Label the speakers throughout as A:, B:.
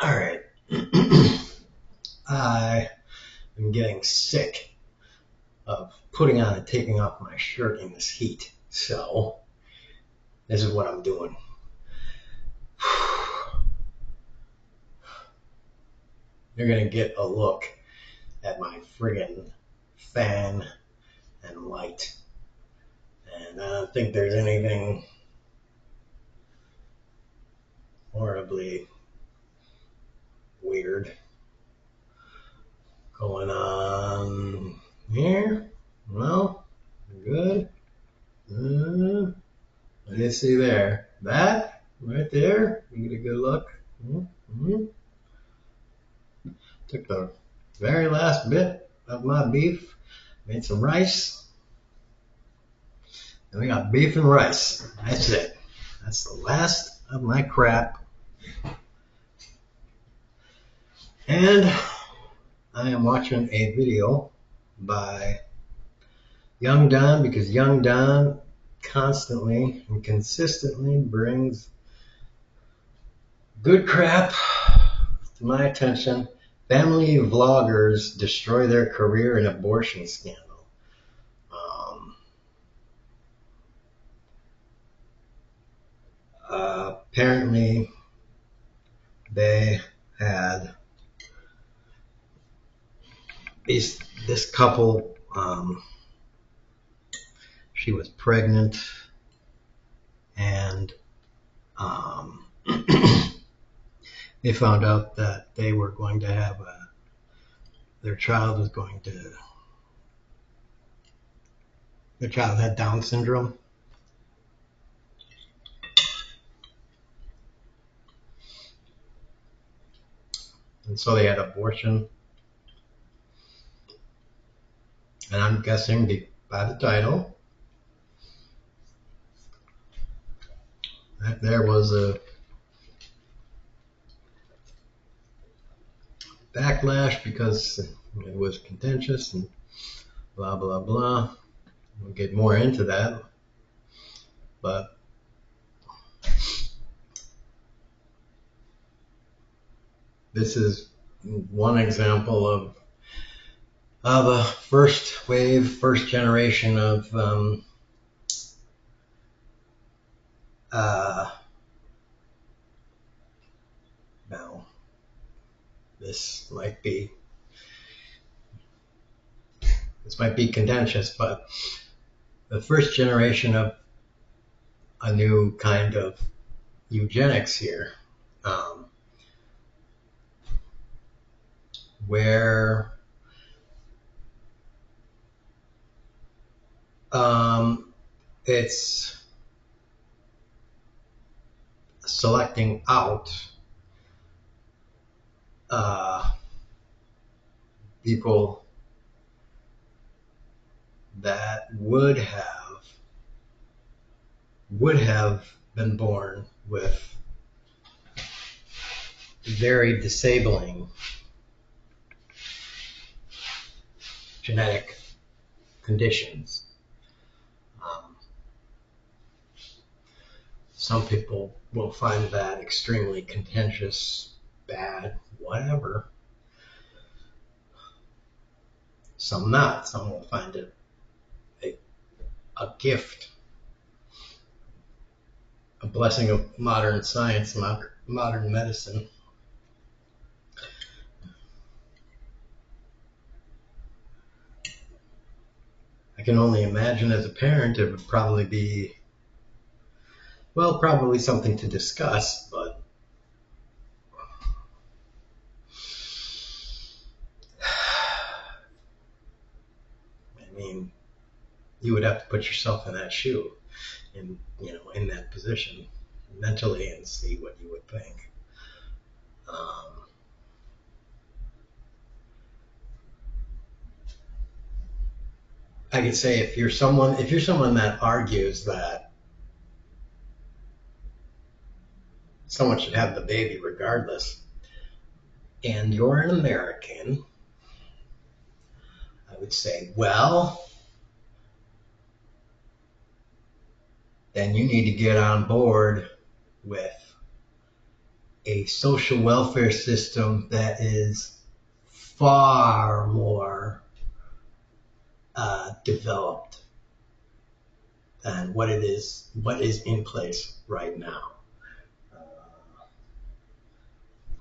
A: All right. I am getting sick of putting on and taking off my shirt in this heat. So, this is what I'm doing. You're going to get a look at my friggin' fan and light. And I don't think there's anything horribly weird going on here. Well, good. I didn't see there. That right there. You get a good look. Mm-hmm. Took the very last bit of my beef, made some rice, and we got beef and rice. That's it. That's the last of my crap. And I am watching a video by Young Don because Young Don constantly and consistently brings good crap to my attention. Family vloggers destroy their career in abortion scandal. Apparently, they had this couple. She was pregnant, and they found out that they were going to have their child had Down syndrome. And so they had abortion. And I'm guessing by the title that there was a backlash because it was contentious and blah, blah, blah. We'll get more into that. But this is one example of a first generation of now this might be contentious, but the first generation of a new kind of eugenics here, where it's selecting out people that would have been born with very disabling genetic conditions. Some people will find that extremely contentious, bad, whatever. Some not. Some will find it a gift, a blessing of modern science, modern medicine. I can only imagine as a parent it would probably be, well, probably something to discuss, but I mean, you would have to put yourself in that shoe, in that position mentally, and see what you would think. I could say if you're someone that argues that someone should have the baby regardless, and you're an American, I would say, well, then you need to get on board with a social welfare system that is far more developed than what is in place right now.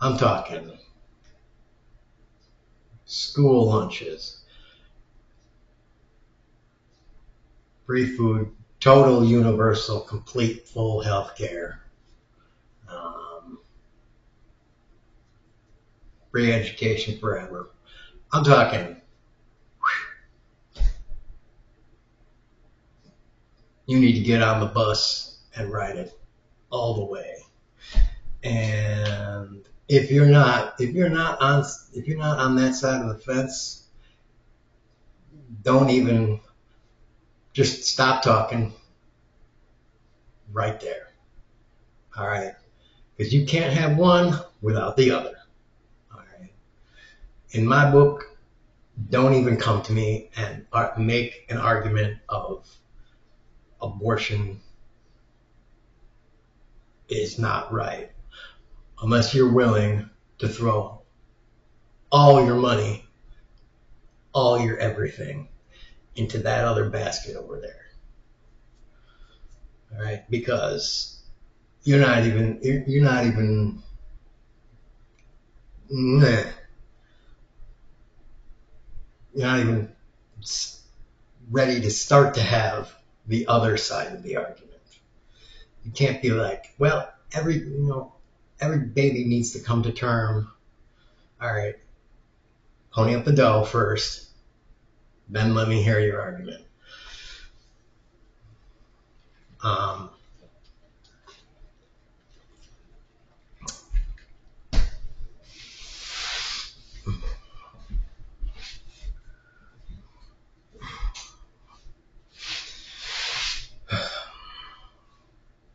A: I'm talking school lunches, free food, total universal, complete, full health care, free education forever. I'm talking, you need to get on the bus and ride it all the way. And if you're not on that side of the fence, don't even, just stop talking right there. All right, because you can't have one without the other. All right. In my book, don't even come to me and make an argument of abortion is not right unless you're willing to throw all your money, all your everything into that other basket over there. All right, because you're not even nah, you're not even ready to start to have the other side of the argument. You can't be like, well, every baby needs to come to term. All right, pony up the dough first, then let me hear your argument. Um,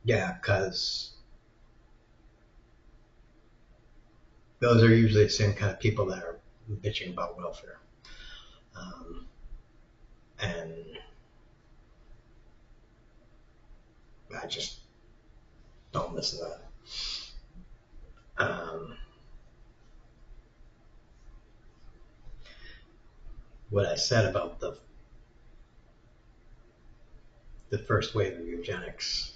A: yeah, because those are usually the same kind of people that are bitching about welfare. And I just don't listen to that. What I said about the first wave of eugenics,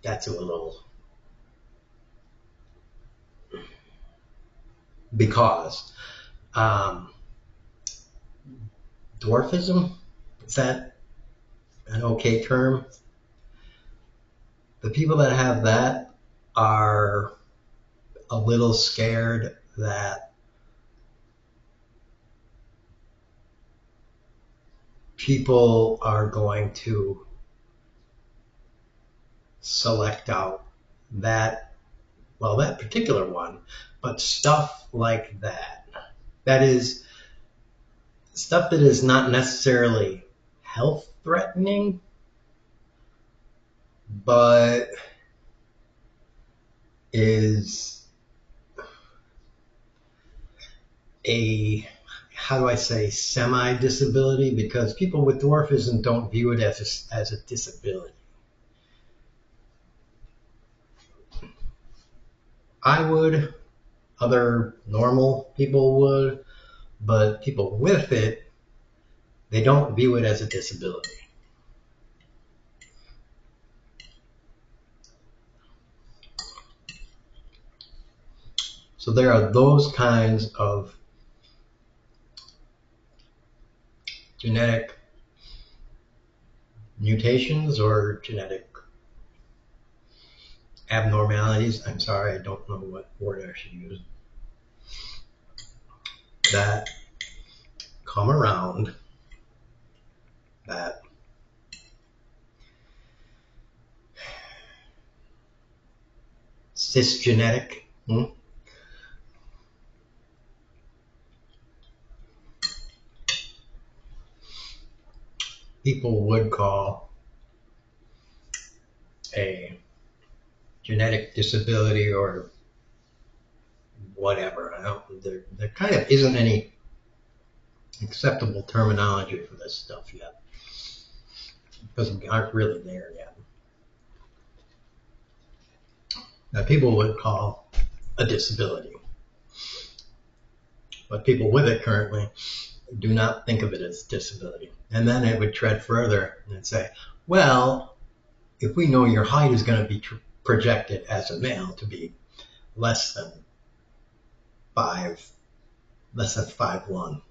A: that's a little, because dwarfism, is that an okay term? The people that have that are a little scared that people are going to select out that particular one, but stuff like that. That is stuff that is not necessarily health threatening, but is a, how do I say, semi-disability, because people with dwarfism don't view it as a disability. I would, other normal people would, but people with it, they don't view it as a disability. So there are those kinds of genetic mutations or genetic abnormalities. I'm sorry, I don't know what word I should use. That come around, that cisgenetic, people would call a genetic disability or whatever. There kind of isn't any acceptable terminology for this stuff yet, because we aren't really there yet. that people would call a disability. But people with it currently do not think of it as disability. And then it would tread further and say, well, if we know your height is going to be projected as a male to be less than 5'1",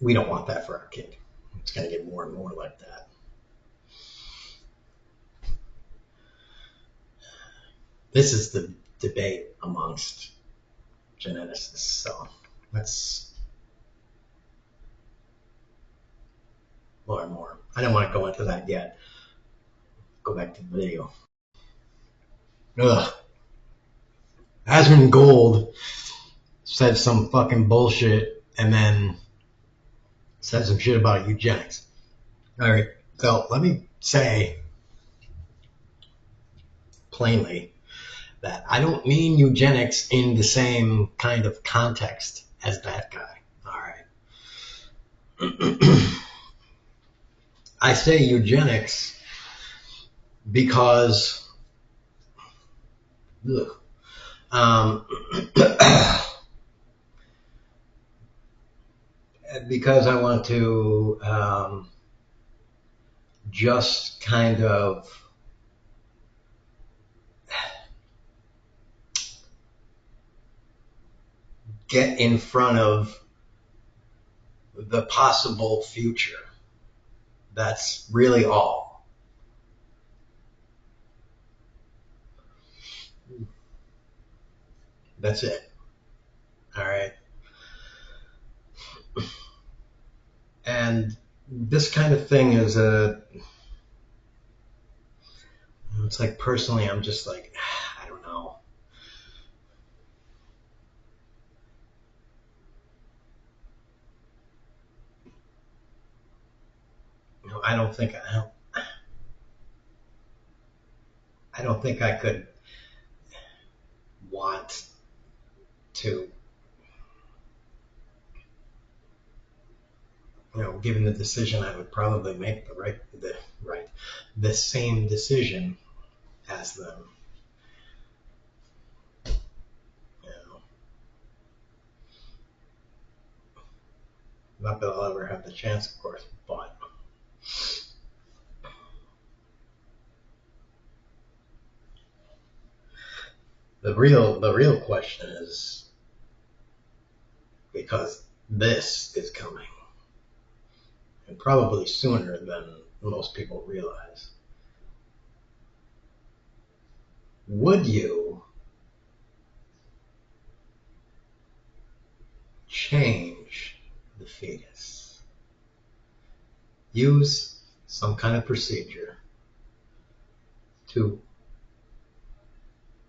A: we don't want that for our kid. It's going to get more and more like that. This is the debate amongst geneticists. So let's more and more. I don't want to go into that yet. Go back to the video. Ugh. Asmund Gold said some fucking bullshit and then said some shit about eugenics. All right, so let me say plainly that I don't mean eugenics in the same kind of context as that guy. All right. I say eugenics because because I want to just kind of get in front of the possible future. That's really all. That's it. All right. And this kind of thing is it's like personally, I'm just like, I don't know. You know, I don't think I could want to, you know, given the decision, I would probably make the same decision as them. You know, not that I'll ever have the chance, of course, but the real question is, because this is coming, and probably sooner than most people realize. Would you change the fetus? Use some kind of procedure to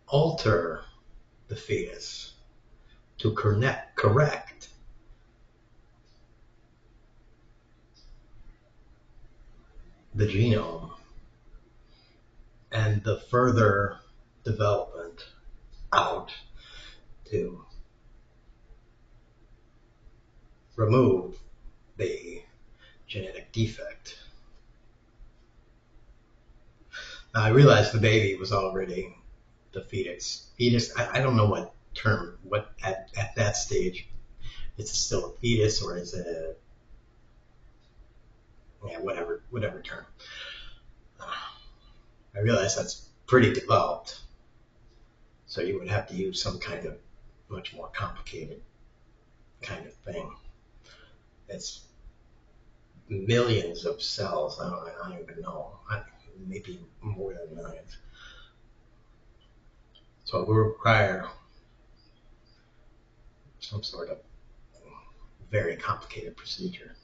A: alter the fetus, to correct the genome and the further development out to remove the genetic defect. Now, I realized the baby was already the fetus. I don't know what term, at that stage, is it still a fetus or is it whatever term. I realize that's pretty developed. So you would have to use some kind of much more complicated kind of thing. It's millions of cells. I don't even know. Maybe more than millions. So it would require some sort of very complicated procedure.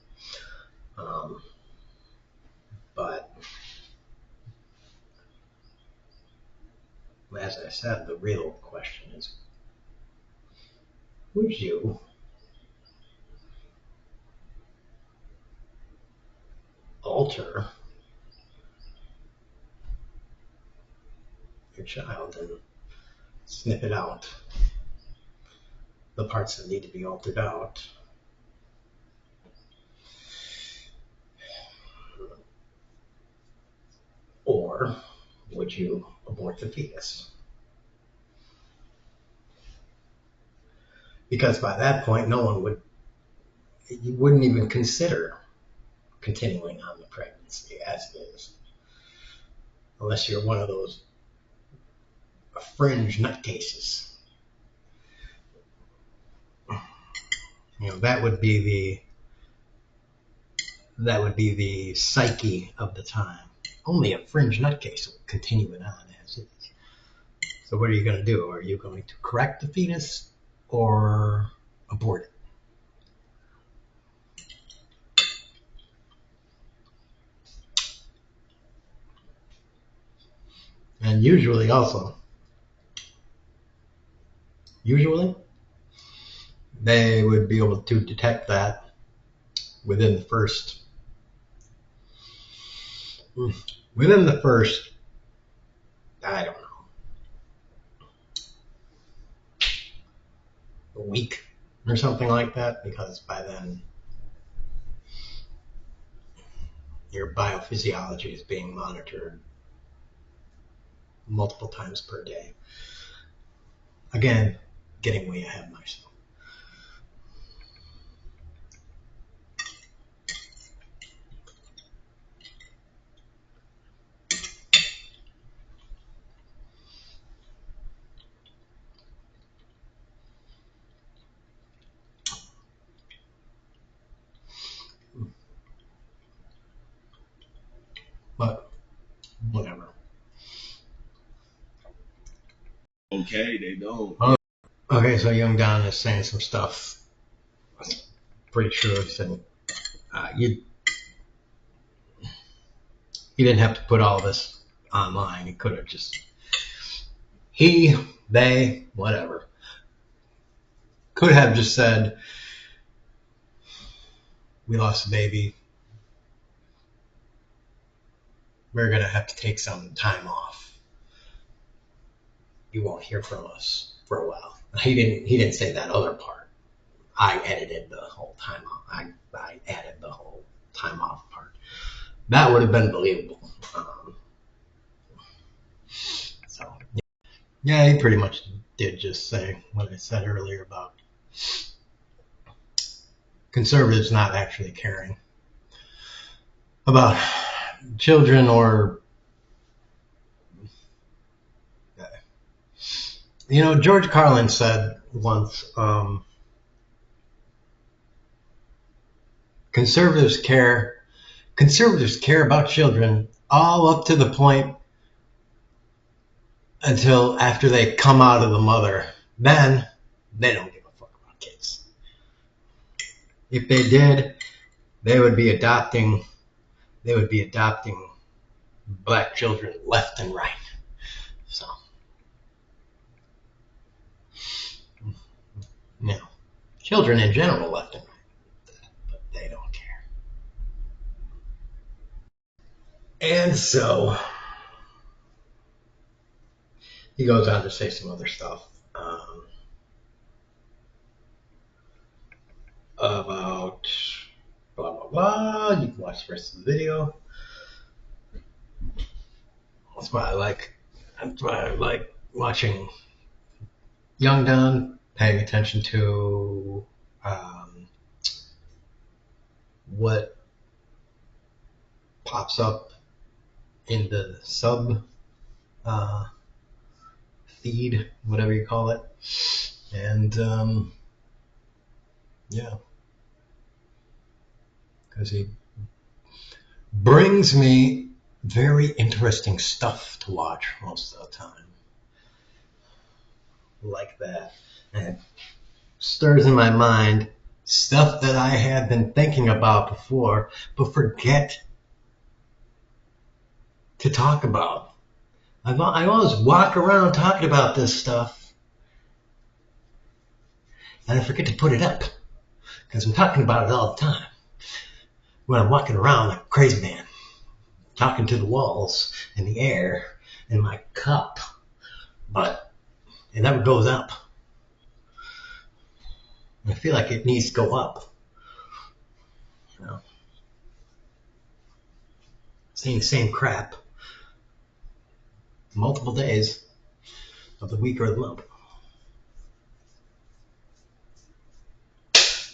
A: But as I said, the real question is, would you alter your child and snip it out, the parts that need to be altered out, or would you abort the fetus? Because by that point, you wouldn't even consider continuing on the pregnancy as it is, unless you're one of those fringe nutcases. That would be the psyche of the time. Only a fringe nutcase will continue it on as is. So what are you going to do? Are you going to correct the fetus or abort it? And usually they would be able to detect that within the first I don't know, a week or something like that, because by then your biophysiology is being monitored multiple times per day. Again, getting way ahead of myself. But whatever.
B: Okay, they don't.
A: Okay, so Young Don is saying some stuff. Pretty true. He said you didn't have to put all this online. He could have just they, whatever, could have just said, we lost a baby. We're going to have to take some time off. You won't hear from us for a while. He didn't say that other part. I edited the whole time off. I added the whole time off part. That would have been believable. So, yeah, he pretty much did just say what I said earlier about conservatives not actually caring about children or, George Carlin said once, conservatives care about children all up to the point until after they come out of the mother. Then they don't give a fuck about kids. If they did, they would be adopting black children left and right. So, children in general left and right, but they don't care. And so he goes on to say some other stuff about blah blah blah. You can watch the rest of the video. That's why I like watching Young Don, paying attention to what pops up in the sub feed, whatever you call it. And because he brings me very interesting stuff to watch most of the time. Like that. And it stirs in my mind stuff that I have been thinking about before, but forget to talk about. I always walk around talking about this stuff, and I forget to put it up, because I'm talking about it all the time. When I'm walking around like a crazy man, talking to the walls and the air in my cup, but it never goes up. I feel like it needs to go up. Saying the same crap multiple days of the week or the month.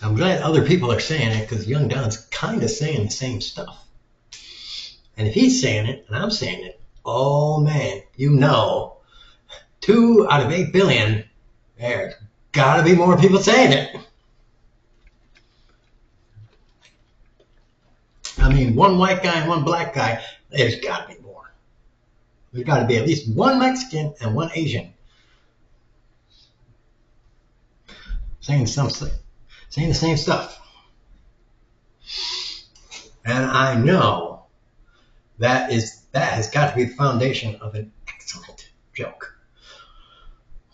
A: I'm glad other people are saying it because Young Don's kind of saying the same stuff. And if he's saying it and I'm saying it, oh man, 2 out of 8 billion, there's got to be more people saying it. I mean, one white guy and one black guy, there's got to be more. There's got to be at least one Mexican and one Asian saying the same stuff. And I know that has got to be the foundation of an excellent joke.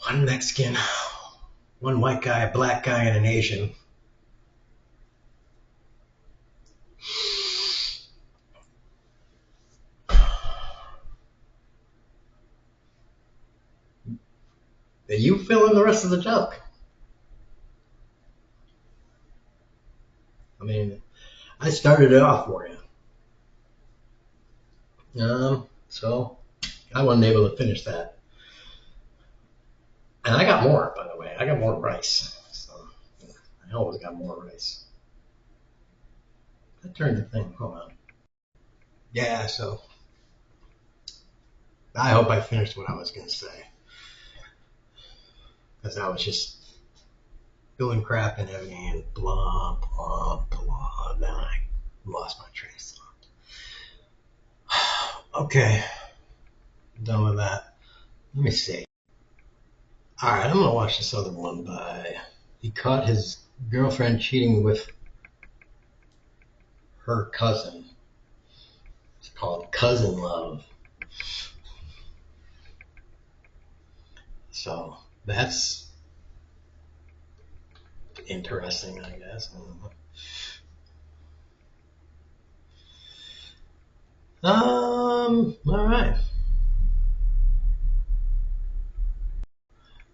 A: One Mexican, one white guy, a black guy, and an Asian. You fill in the rest of the joke. I mean, I started it off for you. So I wasn't able to finish that. And I got more, by the way. I got more rice. So I always got more rice. I turned the thing. Hold on. Yeah, so I hope I finished what I was going to say. Because I was just doing crap and everything and blah, blah, blah. Then I lost my train of thought. Okay. Done with that. Let me see. Alright, I'm going to watch this other one he caught his girlfriend cheating with her cousin. It's called Cousin Love. So that's interesting, I guess. All right.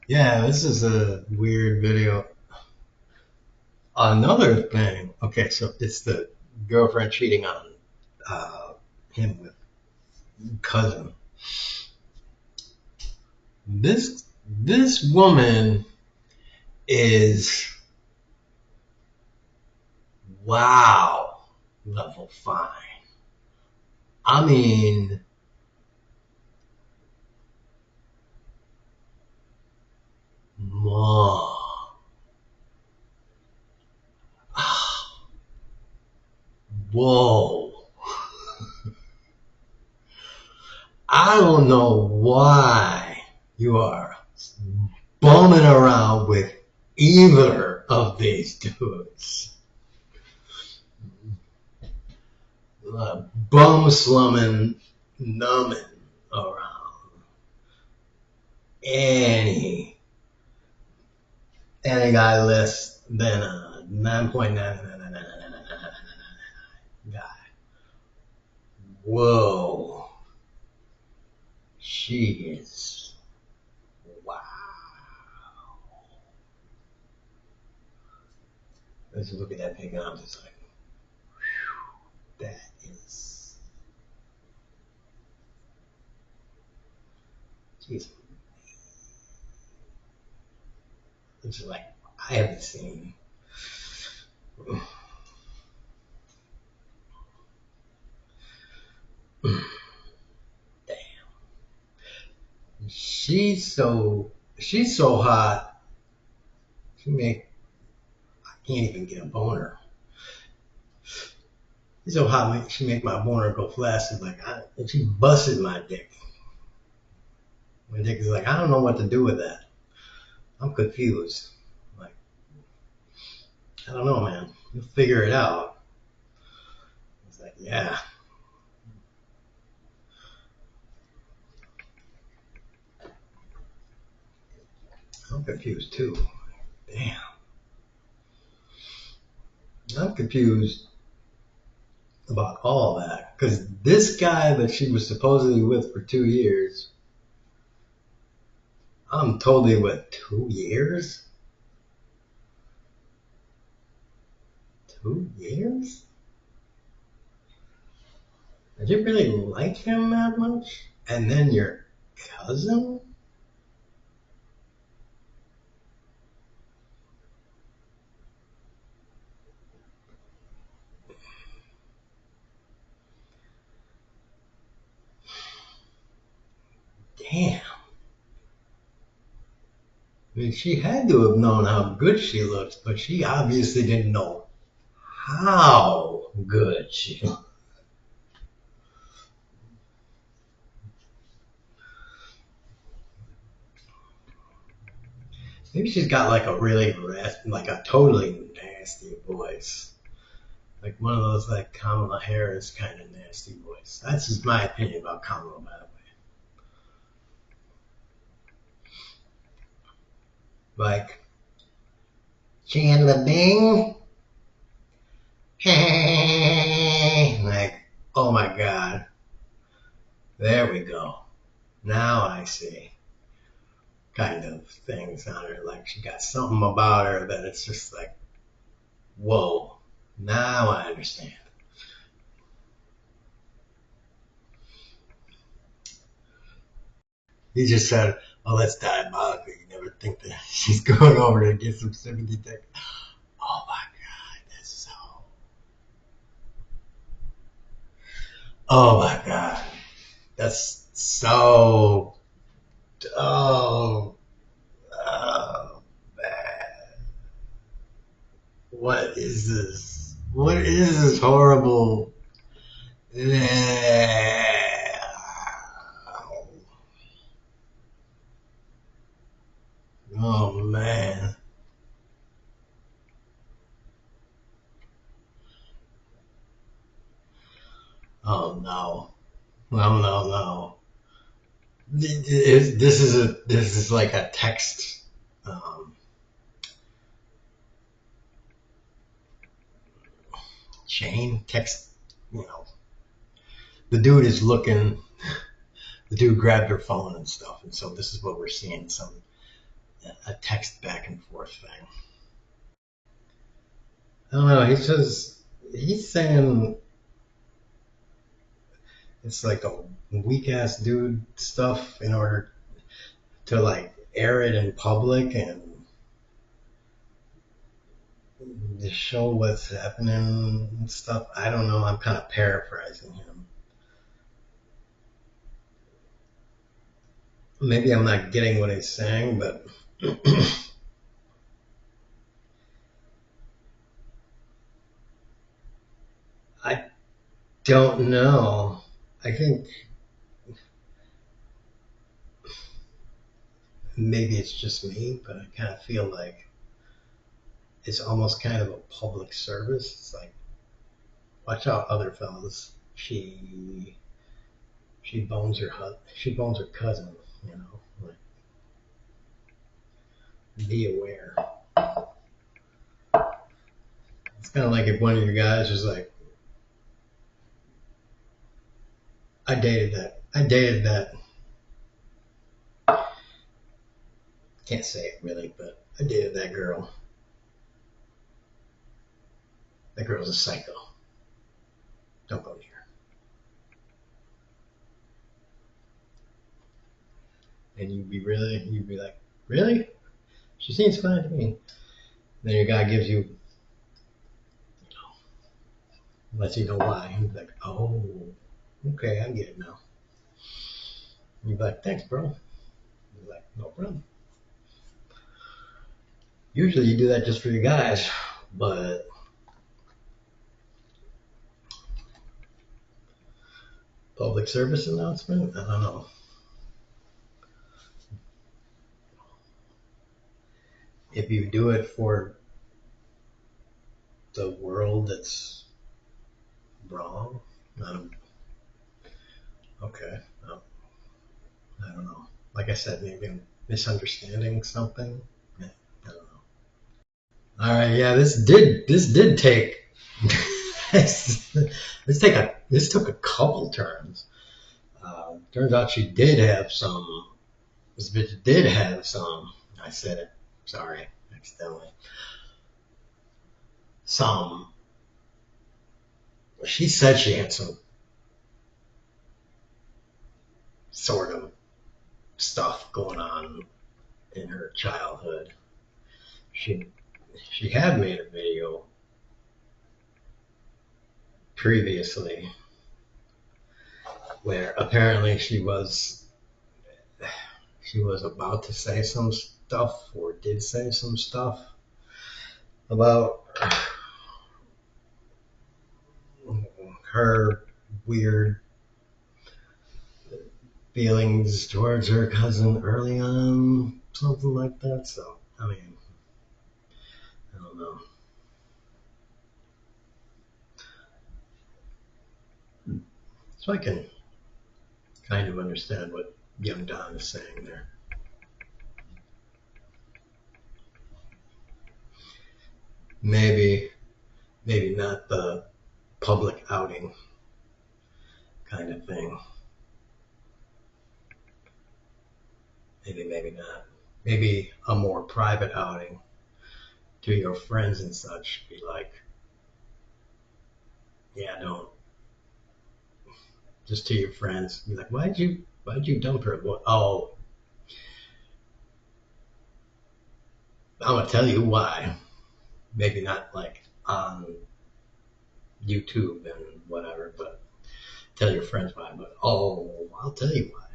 A: Yeah, this is a weird video. Another thing. Okay, so it's the girlfriend cheating on him with cousin. This woman is wow level fine. I mean, whoa. Whoa. I don't know why you are bumming around with either of these dudes. Bum slumming, numbing around any guy less than a 9.9 guy. Whoa. She is wow. Let's look at that pig and I'm just like, whew, that is jeez. It's like I haven't seen. Damn. She's so hot. I can't even get a boner. She's so hot, she make my boner go flaccid. And she busted my dick. My dick is like, I don't know what to do with that. I'm confused. Like, I don't know, man. You'll figure it out. It's like, yeah. I'm confused too. Damn. I'm confused about all that. Because this guy that she was supposedly with for 2 years, I'm totally with 2 years? 2 years? Did you really like him that much? And then you're cousin? Damn. I mean, she had to have known how good she looks, but she obviously didn't know how good she looked. Maybe she's got like a really like a totally nasty voice. Like one of those like Kamala Harris kind of nasty voice. That's just my opinion about Kamala, by the way. Like, Chandler Bing? Like, oh my God. There we go. Now I see. Kind of things on her. Like she got something about her that it's just like, whoa. Now I understand. He just said, oh, that's diabolical. You never think that she's going over to get some sympathy. Oh my God. That's so. Oh my God. That's so. Oh. Oh. Man. What is this? What is this horrible? Oh man. Oh no. No, no, no. This is like a text um, chain text. You know, the dude is looking. The dude grabbed her phone and stuff, and so this is what we're seeing. Some a text back and forth thing. I don't know. He's saying it's like a weak ass dude stuff in order to like air it in public and to show what's happening and stuff. I don't know. I'm kind of paraphrasing him. Maybe I'm not getting what he's saying, but I don't know. I think maybe it's just me, but I kind of feel like it's almost kind of a public service. It's like, watch out, other fellas. She bones her cousin. You know, like be aware. It's kind of like if one of your guys was like, I dated that. I dated that. Can't say it really, but I dated that girl. That girl's a psycho. Don't go near her. And you'd be like, really? She seems fine to me. Then your guy gives you, lets you know why. He's like, oh, okay, I get it now. And you're like, thanks, bro. He's like, no problem. Usually you do that just for your guys, but public service announcement? I don't know. If you do it for the world that's wrong, I don't, okay. No, I don't know. Like I said, maybe I'm misunderstanding something. Yeah, I don't know. All right, yeah, this did take this took a couple turns. Turns out she did have some. This bitch did have some. I said it. Sorry, accidentally. Some. She said she had some sort of. stuff going on in her childhood. She had made a video previously where apparently she was about to say some stuff, or did say some stuff about her weird feelings towards her cousin early on, something like that. So, I mean, I don't know. So I can kind of understand what young Don is saying there. Maybe not the public outing kind of thing. Maybe not. Maybe a more private outing to your friends and such. Be like, yeah, don't. Just to your friends. Be like, why'd you dump her? Well, oh, I'm gonna tell you why. Maybe not like on YouTube and whatever, but tell your friends why. But oh, I'll tell you why.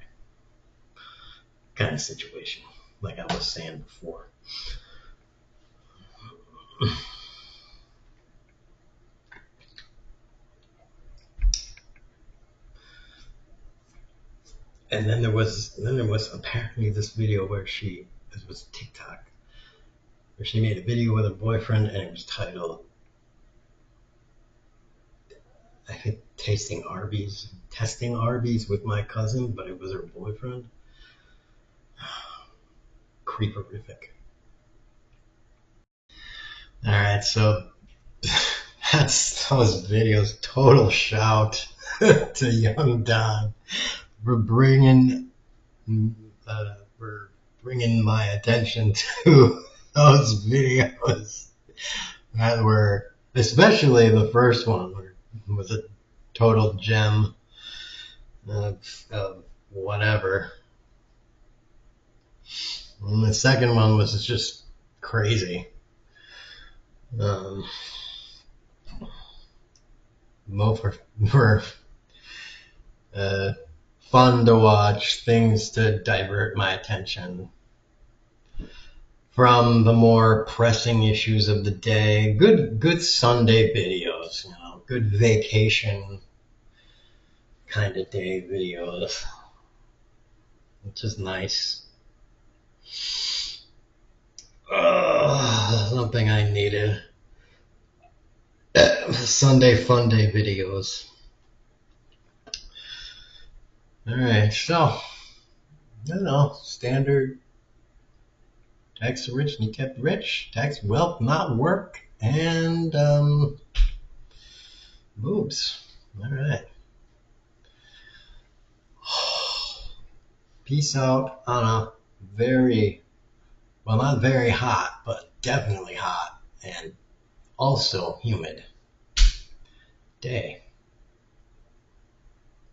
A: Kind of situation, like I was saying before. And then there was apparently this video where this was TikTok, where she made a video with her boyfriend, and it was titled, I think, testing Arby's with my cousin, but it was her boyfriend. Creeperific. All right, so that's those videos. Total shout to young Don for bringing my attention to those videos that were, especially the first one, was a total gem of whatever. And the second one was just crazy. Both were fun to watch, things to divert my attention from the more pressing issues of the day. Good Sunday videos, good vacation kind of day videos, which is nice. Something I needed. Sunday fun day videos. Alright, so, I don't know, standard tax rich and you kept rich, tax wealth, not work, and boobs. Alright. Peace out on a very, well, not very hot, but definitely hot and also humid day.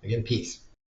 A: Again, peace.